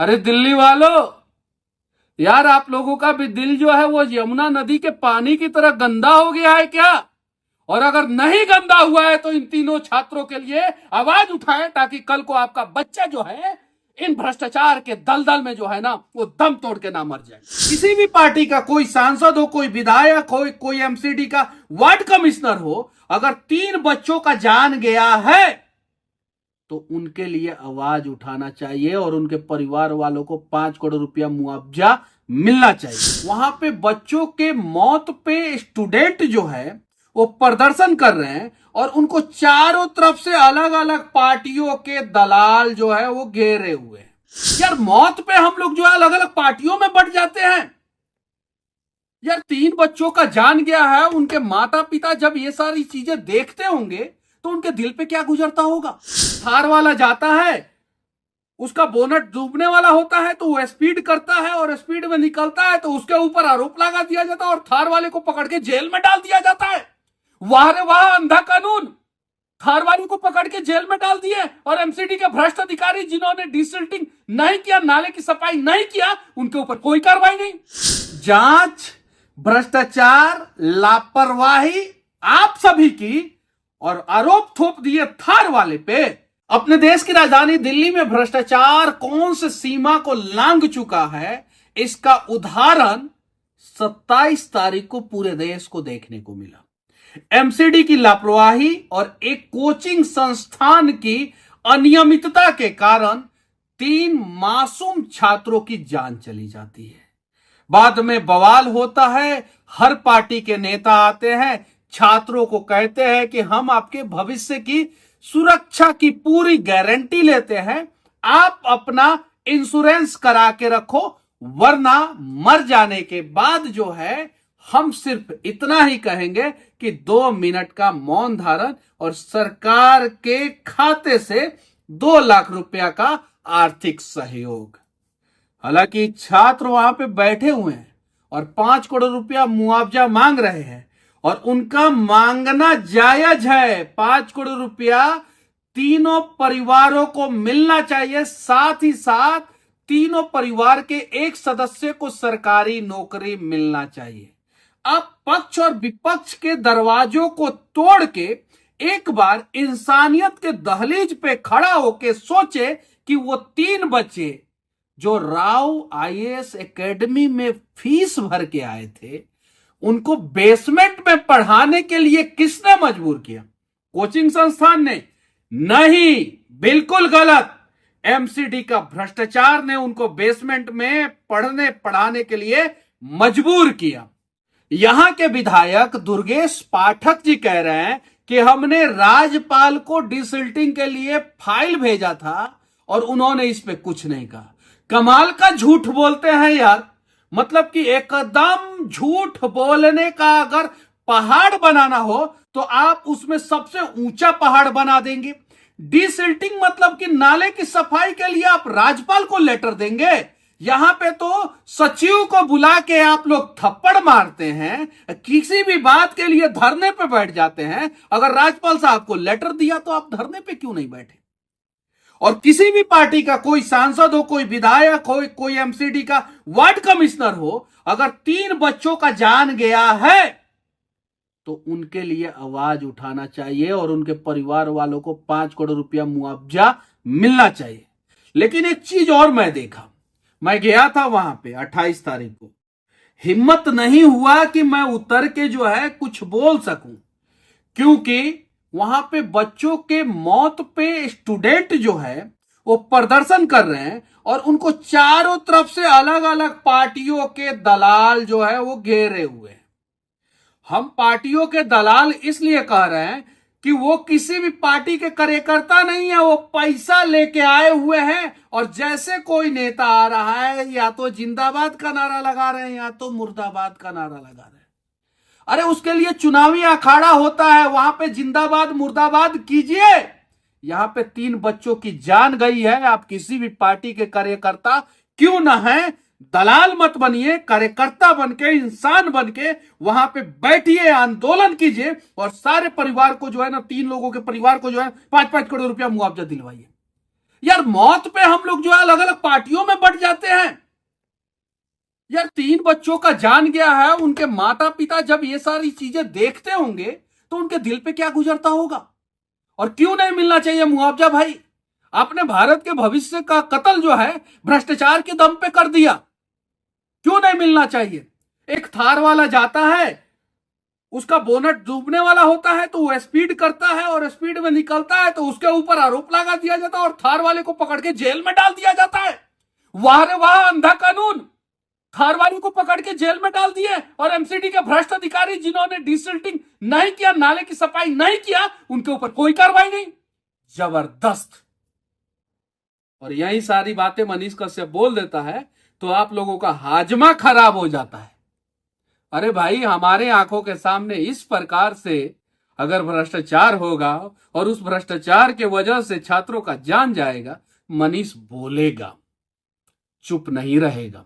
अरे दिल्ली वालों, यार आप लोगों का भी दिल जो है वो यमुना नदी के पानी की तरह गंदा हो गया है क्या? और अगर नहीं गंदा हुआ है तो इन तीनों छात्रों के लिए आवाज उठाएं ताकि कल को आपका बच्चा जो है इन भ्रष्टाचार के दलदल में जो है ना वो दम तोड़ के ना मर जाए। किसी भी पार्टी का कोई सांसद हो, कोई विधायक हो, कोई एमसीडी का वार्ड कमिश्नर हो, अगर 3 बच्चों का जान गया है तो उनके लिए आवाज उठाना चाहिए और उनके परिवार वालों को 5 करोड़ रुपया मुआवजा मिलना चाहिए। वहां पे बच्चों के मौत पे स्टूडेंट जो है वो प्रदर्शन कर रहे हैं और उनको चारों तरफ से अलग अलग पार्टियों के दलाल जो है वो घेरे हुए हैं। यार मौत पे हम लोग जो है अलग अलग पार्टियों में बट जाते हैं। यार 3 बच्चों का जान गया है, उनके माता पिता जब ये सारी चीजें देखते होंगे तो उनके दिल पे क्या गुजरता होगा। थार वाला जाता है, उसका बोनट डूबने वाला होता है तो वो स्पीड करता है और स्पीड में निकलता है तो उसके ऊपर आरोप लगा दिया जाता है और थार वाले को पकड़ के जेल में डाल दिया जाता है। वाह रे वाह, अंधा कानून। थार वाले को पकड़ के जेल में डाल दिए और एमसीडी के भ्रष्ट अधिकारी जिन्होंने डिसिल्टिंग नहीं किया, नाले की सफाई नहीं किया, उनके ऊपर कोई कार्रवाई नहीं। जांच, भ्रष्टाचार, लापरवाही आप सभी की और आरोप थोप दिए थार वाले पे। अपने देश की राजधानी दिल्ली में भ्रष्टाचार कौन से सीमा को लांघ चुका है, इसका उदाहरण 27 तारीख को पूरे देश को देखने को मिला। एमसीडी की लापरवाही और एक कोचिंग संस्थान की अनियमितता के कारण 3 मासूम छात्रों की जान चली जाती है। बाद में बवाल होता है, हर पार्टी के नेता आते हैं, छात्रों को कहते हैं कि हम आपके भविष्य की सुरक्षा की पूरी गारंटी लेते हैं, आप अपना इंश्योरेंस करा के रखो, वरना मर जाने के बाद जो है हम सिर्फ इतना ही कहेंगे कि 2 मिनट का मौन धारण और सरकार के खाते से 2 लाख रुपया का आर्थिक सहयोग। हालांकि छात्र वहां पे बैठे हुए हैं और 5 करोड़ रुपया मुआवजा मांग रहे हैं और उनका मांगना जायज है। 5 करोड़ रुपया तीनों परिवारों को मिलना चाहिए, साथ ही साथ तीनों परिवार के एक सदस्य को सरकारी नौकरी मिलना चाहिए। अब पक्ष और विपक्ष के दरवाजों को तोड़ के एक बार इंसानियत के दहलीज पे खड़ा होके सोचे कि वो 3 बच्चे जो राव आईएएस एकेडमी में फीस भर के आए थे, उनको बेसमेंट में पढ़ाने के लिए किसने मजबूर किया? कोचिंग संस्थान ने नहीं, बिल्कुल गलत। एमसीडी का भ्रष्टाचार ने उनको बेसमेंट में पढ़ाने के लिए मजबूर किया। यहां के विधायक दुर्गेश पाठक जी कह रहे हैं कि हमने राज्यपाल को डिसल्टिंग के लिए फाइल भेजा था और उन्होंने इस पे कुछ नहीं कहा। कमाल का झूठ बोलते हैं यार। मतलब कि एकदम झूठ बोलने का अगर पहाड़ बनाना हो तो आप उसमें सबसे ऊंचा पहाड़ बना देंगे। डिसिल्टिंग मतलब कि नाले की सफाई के लिए आप राज्यपाल को लेटर देंगे। यहां पे तो सचिव को बुला के आप लोग थप्पड़ मारते हैं, किसी भी बात के लिए धरने पे बैठ जाते हैं। अगर राज्यपाल साहब को लेटर दिया तो आप धरने पे क्यों नहीं बैठे? और किसी भी पार्टी का कोई सांसद हो, कोई विधायक हो, कोई एमसीडी का वार्ड कमिश्नर हो, अगर 3 बच्चों का जान गया है तो उनके लिए आवाज उठाना चाहिए और उनके परिवार वालों को 5 करोड़ रुपया मुआवजा मिलना चाहिए। लेकिन एक चीज और मैं देखा, मैं गया था वहां पे 28 तारीख को, हिम्मत नहीं हुआ कि मैं उतर के जो है कुछ बोल सकूं, क्योंकि वहां पे बच्चों के मौत पे स्टूडेंट जो है वो प्रदर्शन कर रहे हैं और उनको चारों तरफ से अलग अलग पार्टियों के दलाल जो है वो घेरे हुए हैं। हम पार्टियों के दलाल इसलिए कह रहे हैं कि वो किसी भी पार्टी के कार्यकर्ता नहीं है, वो पैसा लेके आए हुए हैं और जैसे कोई नेता आ रहा है या तो जिंदाबाद का नारा लगा रहे हैं या तो मुर्दाबाद का नारा लगा रहे हैं। अरे उसके लिए चुनावी अखाड़ा होता है, वहां पे जिंदाबाद मुर्दाबाद कीजिए। यहां पे 3 बच्चों की जान गई है, आप किसी भी पार्टी के कार्यकर्ता क्यों ना है, दलाल मत बनिए, कार्यकर्ता बनके, इंसान बनके वहां पे बैठिए, आंदोलन कीजिए और सारे परिवार को जो है ना, 3 लोगों के परिवार को जो है 5-5 करोड़ रुपया मुआवजा दिलवाइए। यार मौत पे हम लोग जो है अलग अलग पार्टियों में बट जाते हैं। यार 3 बच्चों का जान गया है, उनके माता पिता जब ये सारी चीजें देखते होंगे तो उनके दिल पे क्या गुजरता होगा। और क्यों नहीं मिलना चाहिए मुआवजा भाई। आपने भारत के भविष्य का कत्ल जो है भ्रष्टाचार के दम पे कर दिया, क्यों नहीं मिलना चाहिए। एक थार वाला जाता है, उसका बोनट डूबने वाला होता है तो वो स्पीड करता है और स्पीड में निकलता है तो उसके ऊपर आरोप लगा दिया जाता है और थार वाले को पकड़ के जेल में डाल दिया जाता है। वाह रे वाह, अंधा कानून। थार वाले को पकड़ के जेल में डाल दिए और एमसीडी के भ्रष्ट अधिकारी जिन्होंने डिसिल्टिंग नहीं किया, नाले की सफाई नहीं किया, उनके ऊपर कोई कार्रवाई नहीं। जबरदस्त। और यही सारी बातें मनीष कश्यप बोल देता है तो आप लोगों का हाजमा खराब हो जाता है। अरे भाई, हमारे आंखों के सामने इस प्रकार से अगर भ्रष्टाचार होगा और उस भ्रष्टाचार के वजह से छात्रों का जान जाएगा, मनीष बोलेगा, चुप नहीं रहेगा।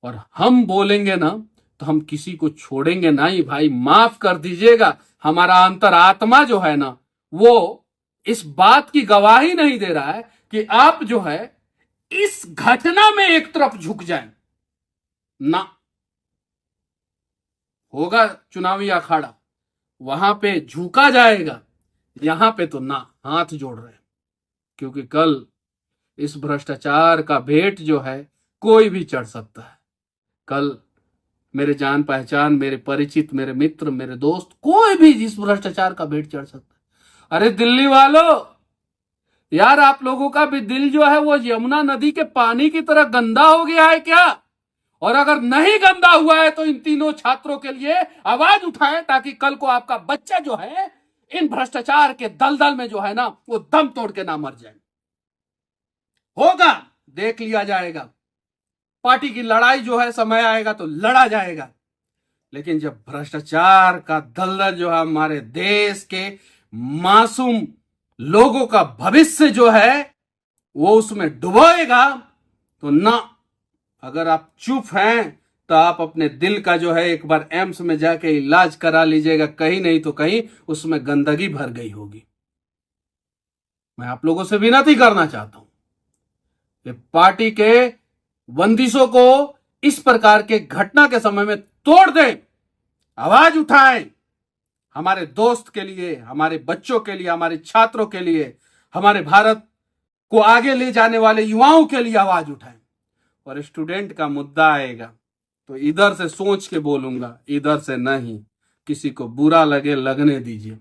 और हम बोलेंगे ना तो हम किसी को छोड़ेंगे नहीं भाई। माफ कर दीजिएगा, हमारा अंतरात्मा जो है ना वो इस बात की गवाही नहीं दे रहा है कि आप जो है इस घटना में एक तरफ झुक जाएं ना। होगा चुनावी अखाड़ा, वहां पे झुका जाएगा, यहां पे तो ना, हाथ जोड़ रहे हैं। क्योंकि कल इस भ्रष्टाचार का भेंट जो है कोई भी चढ़ सकता है। कल मेरे जान पहचान, मेरे परिचित, मेरे मित्र, मेरे दोस्त, कोई भी इस भ्रष्टाचार का भेंट चढ़ सकता है। अरे दिल्ली वालों, यार आप लोगों का भी दिल जो है वो यमुना नदी के पानी की तरह गंदा हो गया है क्या। और अगर नहीं गंदा हुआ है तो इन तीनों छात्रों के लिए आवाज उठाएं ताकि कल को आपका बच्चा जो है इन भ्रष्टाचार के दलदल में जो है ना वो दम तोड़ के ना मर जाए। होगा, देख लिया जाएगा। पार्टी की लड़ाई जो है समय आएगा तो लड़ा जाएगा। लेकिन जब भ्रष्टाचार का दलदल जो है हमारे देश के मासूम लोगों का भविष्य जो है वो उसमें डुबोएगा तो ना। अगर आप चुप हैं तो आप अपने दिल का जो है एक बार एम्स में जाके इलाज करा लीजिएगा, कहीं नहीं तो कहीं उसमें गंदगी भर गई होगी। मैं आप लोगों से विनती करना चाहता हूं कि पार्टी के बंदिशों को इस प्रकार के घटना के समय में तोड़ दें, आवाज उठाएं। हमारे दोस्त के लिए, हमारे बच्चों के लिए, हमारे छात्रों के लिए, हमारे भारत को आगे ले जाने वाले युवाओं के लिए आवाज उठाएं। और स्टूडेंट का मुद्दा आएगा तो इधर से सोच के बोलूंगा, इधर से नहीं। किसी को बुरा लगे लगने दीजिए,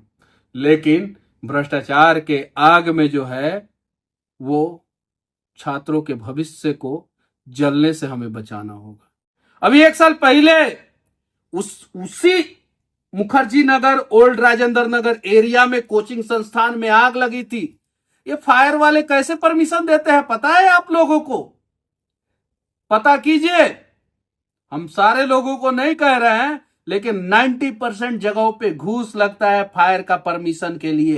लेकिन भ्रष्टाचार के आग में जो है वो छात्रों के भविष्य को जलने से हमें बचाना होगा। अभी 1 साल पहले उसी मुखर्जी नगर, ओल्ड राजेंद्र नगर एरिया में कोचिंग संस्थान में आग लगी थी। ये फायर वाले कैसे परमिशन देते हैं पता है आप लोगों को? पता कीजिए। हम सारे लोगों को नहीं कह रहे हैं, लेकिन 90% जगहों पे घूस लगता है फायर का परमिशन के लिए।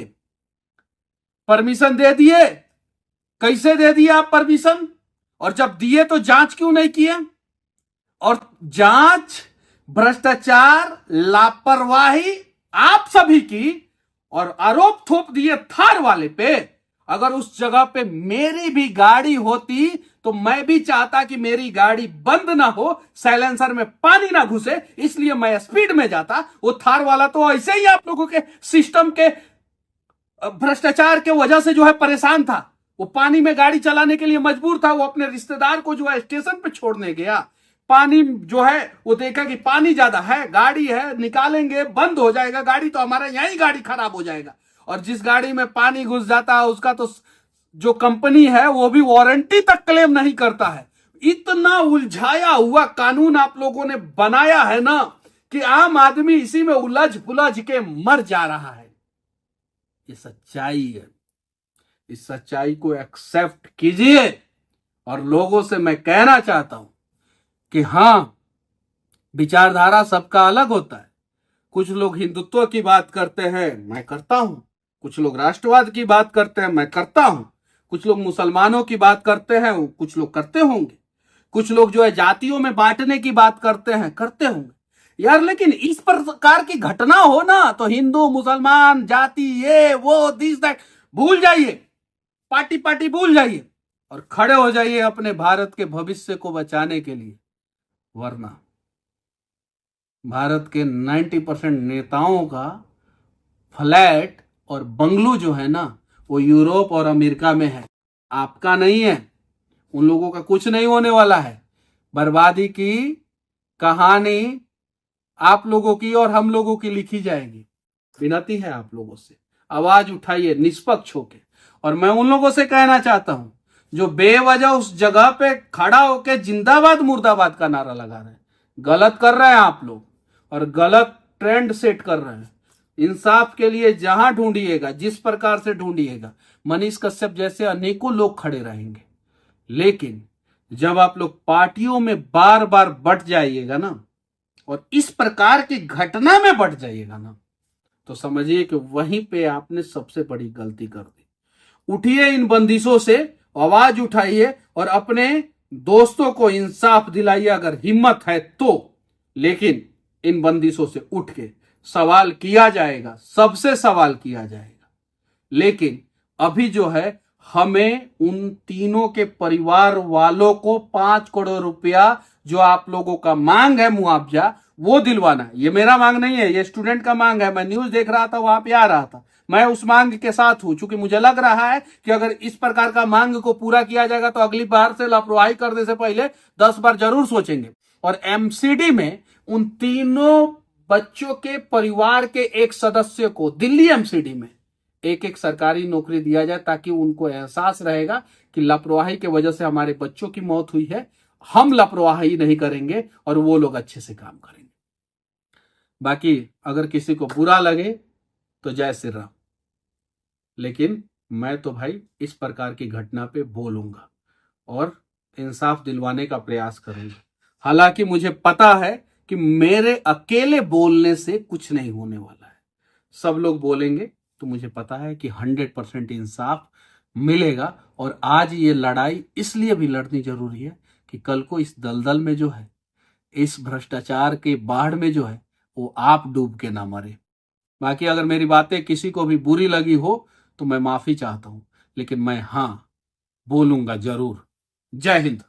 परमिशन दे दिए, कैसे दे दिए आप परमिशन? और जब दिए तो जांच क्यों नहीं किए? और जांच, भ्रष्टाचार, लापरवाही आप सभी की, और आरोप थोप दिए थार वाले पे। अगर उस जगह पे मेरी भी गाड़ी होती तो मैं भी चाहता कि मेरी गाड़ी बंद ना हो, साइलेंसर में पानी ना घुसे, इसलिए मैं स्पीड में जाता। वो थार वाला तो ऐसे ही आप लोगों के सिस्टम के भ्रष्टाचार के वजह से जो है परेशान था। वो पानी में गाड़ी चलाने के लिए मजबूर था। वो अपने रिश्तेदार को जो है स्टेशन पे छोड़ने गया, पानी जो है वो देखा कि पानी ज्यादा है, गाड़ी है, निकालेंगे बंद हो जाएगा गाड़ी, तो हमारा यही गाड़ी खराब हो जाएगा। और जिस गाड़ी में पानी घुस जाता है उसका तो जो कंपनी है वो भी वारंटी तक क्लेम नहीं करता है। इतना उलझाया हुआ कानून आप लोगों ने बनाया है ना कि आम आदमी इसी में उलझ पुलझ के मर जा रहा है। ये सच्चाई है। इस सच्चाई को एक्सेप्ट कीजिए। और लोगों से मैं कहना चाहता हूं कि हां, विचारधारा सबका अलग होता है। कुछ लोग हिंदुत्व की बात करते हैं, मैं करता हूं। कुछ लोग राष्ट्रवाद की बात करते हैं, मैं करता हूं। कुछ लोग मुसलमानों की बात करते हैं, कुछ लोग करते होंगे। कुछ लोग जो है जातियों में बांटने की बात करते हैं, करते होंगे यार। लेकिन इस प्रकार की घटना हो ना तो हिंदू मुसलमान जाति ये वो दिस दैट भूल जाइए, पार्टी भूल जाइए। और खड़े हो जाइए अपने भारत के भविष्य को बचाने के लिए, वरना भारत के 90% नेताओं का फ्लैट और बंगलो जो है ना, वो यूरोप और अमेरिका में है, आपका नहीं है। उन लोगों का कुछ नहीं होने वाला है। बर्बादी की कहानी आप लोगों की और हम लोगों की लिखी जाएगी। विनती है आप लोगों से, आवाज उठाइए निष्पक्ष होके। और मैं उन लोगों से कहना चाहता हूं जो बेवजह उस जगह पे खड़ा होके जिंदाबाद मुर्दाबाद का नारा लगा रहे हैं, गलत कर रहे हैं आप लोग और गलत ट्रेंड सेट कर रहे हैं। इंसाफ के लिए जहां ढूंढिएगा, जिस प्रकार से ढूंढिएगा, मनीष कश्यप जैसे अनेकों लोग खड़े रहेंगे। लेकिन जब आप लोग पार्टियों में बार बार बट जाइएगा ना, और इस प्रकार की घटना में बट जाइएगा ना, तो समझिए कि वहीं पे आपने सबसे बड़ी गलती कर दी। उठिए इन बंदिशों से, आवाज उठाइए और अपने दोस्तों को इंसाफ दिलाइए अगर हिम्मत है तो। लेकिन इन बंदिशों से उठ के सवाल किया जाएगा, सबसे सवाल किया जाएगा। लेकिन अभी जो है, हमें उन तीनों के परिवार वालों को 5 करोड़ रुपया जो आप लोगों का मांग है मुआवजा, वो दिलवाना है। ये मेरा मांग नहीं है, ये स्टूडेंट का मांग है। मैं न्यूज देख रहा था, वहां पे आ रहा था, मैं उस मांग के साथ हूं। चूंकि मुझे लग रहा है कि अगर इस प्रकार का मांग को पूरा किया जाएगा तो अगली बार से लापरवाही करने से पहले 10 बार जरूर सोचेंगे। और एमसीडी में उन तीनों बच्चों के परिवार के एक सदस्य को दिल्ली एमसीडी में एक एक सरकारी नौकरी दिया जाए, ताकि उनको एहसास रहेगा कि लापरवाही की वजह से हमारे बच्चों की मौत हुई है। हम लापरवाही नहीं करेंगे और वो लोग अच्छे से काम करेंगे। बाकी अगर किसी को बुरा लगे तो जय श्री राम, लेकिन मैं तो भाई इस प्रकार की घटना पे बोलूंगा और इंसाफ दिलवाने का प्रयास करूंगा। हालांकि मुझे पता है कि मेरे अकेले बोलने से कुछ नहीं होने वाला है, सब लोग बोलेंगे तो मुझे पता है कि 100% इंसाफ मिलेगा। और आज ये लड़ाई इसलिए भी लड़नी जरूरी है कि कल को इस दलदल में जो है, इस भ्रष्टाचार के बाढ़ में जो है, वो आप डूब के ना मरे। बाकी अगर मेरी बातें किसी को भी बुरी लगी हो तो मैं माफी चाहता हूं, लेकिन मैं हाँ बोलूंगा जरूर। जय हिंद।